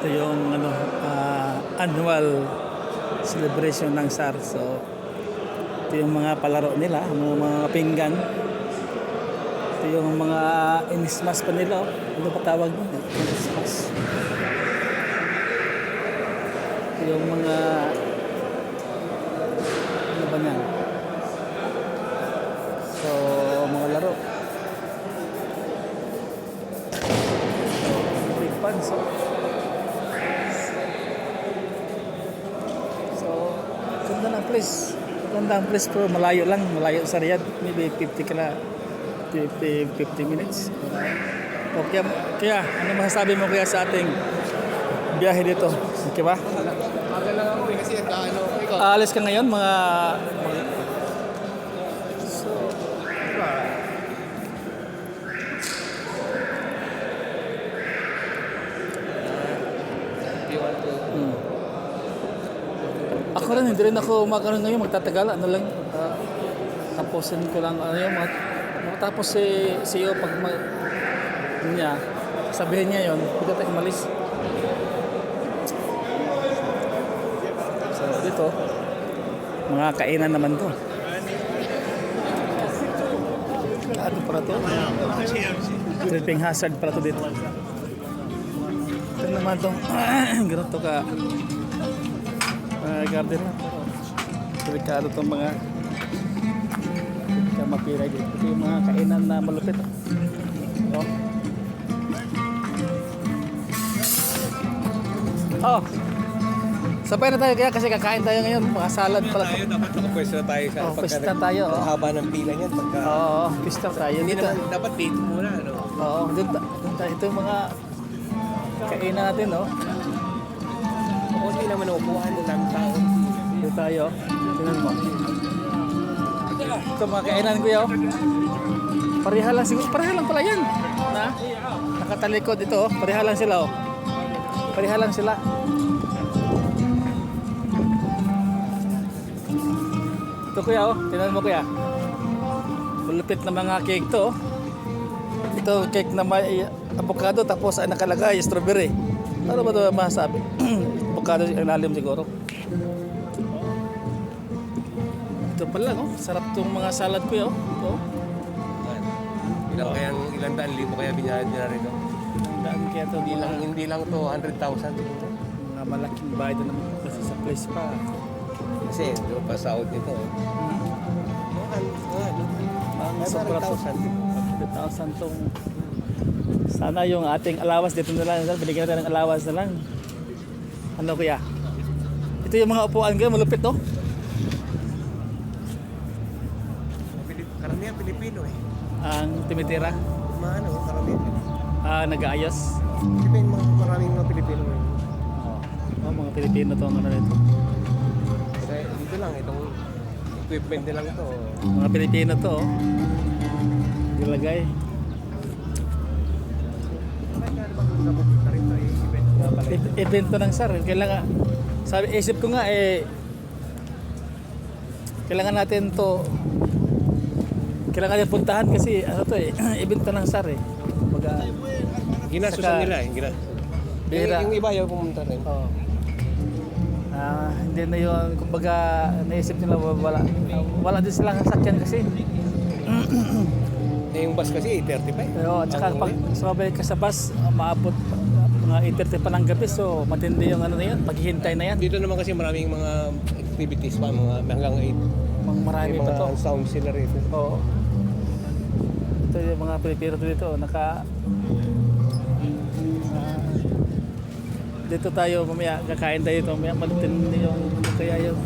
Ito yung annual celebration ng SAR. So ito yung mga palaro nila, mga pinggan. Ito yung mga inismas pa nila. Ano pa tawag nun? Inismas. Ito yung mga ano ba yan? So mga laro. Big fun. So ganda ng place. Ganda ang place pero malayo lang. Malayo sa Riyadh. Maybe 50 minutes. Okay, kaya ano masasabi mo kaya sa ating biyahe dito? Okay ba? Magal lang ako kasi ikaw. Aalis ka ngayon so ako rin, hindi rin ako makaroon ngayon, magtatagal, ano lang, tapusin ko lang, matapos si CEO pag niya, sabihin niya yun, hindi tayo umalis. So dito, mga kainan naman to. Ano para to? Tripping hazard para to dito. Ito naman tong, ganito ka, garden na. Delikado itong mga mapira dito. Ito yung mga kainan na malupit. Sabay na tayo kaya kasi kakain tayo ngayon. Mga salad pala. Tayo, dapat nakapwesto na tayo sa pista tayo. Ang haba ng pila niyan. Pista tayo. Hindi Dito. naman, dapat dito muna. Dito. Ito yung mga kainan natin, Hindi naman naupuan ng daming tao. Dito tayo. Tingnan mo. Ito mga kainan ko yun. Pareha lang siguro. Pareha lang pala yan. Nakatalikod ito. Pareha lang sila. Pareha lang sila. Ito kuya, tingnan mo kuya. Malupit na mga cake to. Ito cake na may avocado tapos ay nakalagay strawberry. Ano ba ito masasabi? Avocado ang lalim siguro. Ito pala, sarap tong mga salad kuya. Ito. Ilang daan libo kaya binayad nila rito. Daan kaya ito. Hindi lang to 100,000. Mga malaking bayad naman kasi sa place pa. Kasi doon pa Saudi nito. Sobra to. 100,000 tong. Sana yung ating allowance dito na lang. Binigyan natin ng allowance na lang. Ano kuya? Ito yung mga upuan ko. Malupit to. Karamihan Pilipino Ang tumitira. Karamihan. Nag-aayos. Maraming mga Pilipino Mga Pilipino to ang ano nito. Kaya dito lang, itong equipment nilang ito. Mga Pilipino to. Ilagay. Event to ng SAR. Kailangan, sabi, isip ko nga kailangan natin to. Kailangan natin puntahan kasi event to ng SAR Ginasusan nila Bira. Yung iba ayaw pumunta rin. Hindi na yun, kumbaga naisip nila wala din silang sakyan kasi. Yung bus kasi 35. At saka pag sumabay ka sa bus, maabot mga 8:30 pa ng gabi, so matindi yung ano na yan, paghihintay na yan. Dito naman kasi maraming mga activities pa, hanggang 8. Marami pa to. Mga sound sila rito. Oo. Ito yung mga Pilipino dito, dito tayo mamaya, kakain tayo dito mamaya, matindi yung kaya yung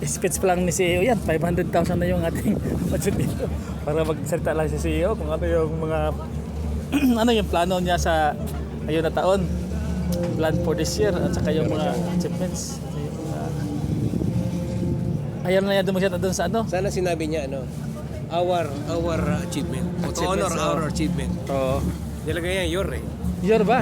speech pa lang ni CEO yan, 500,000 na yung ating budget dito para magsalita lang si CEO kung ano yung mga ano yung plano niya sa ngayon na taon, plan for this year at saka yung mga achievements. Ayaw na niya dumasyat doon sa ano. Sana sinabi niya our achievement. To honor our achievement. Oo. Nilagay niya your Your ba?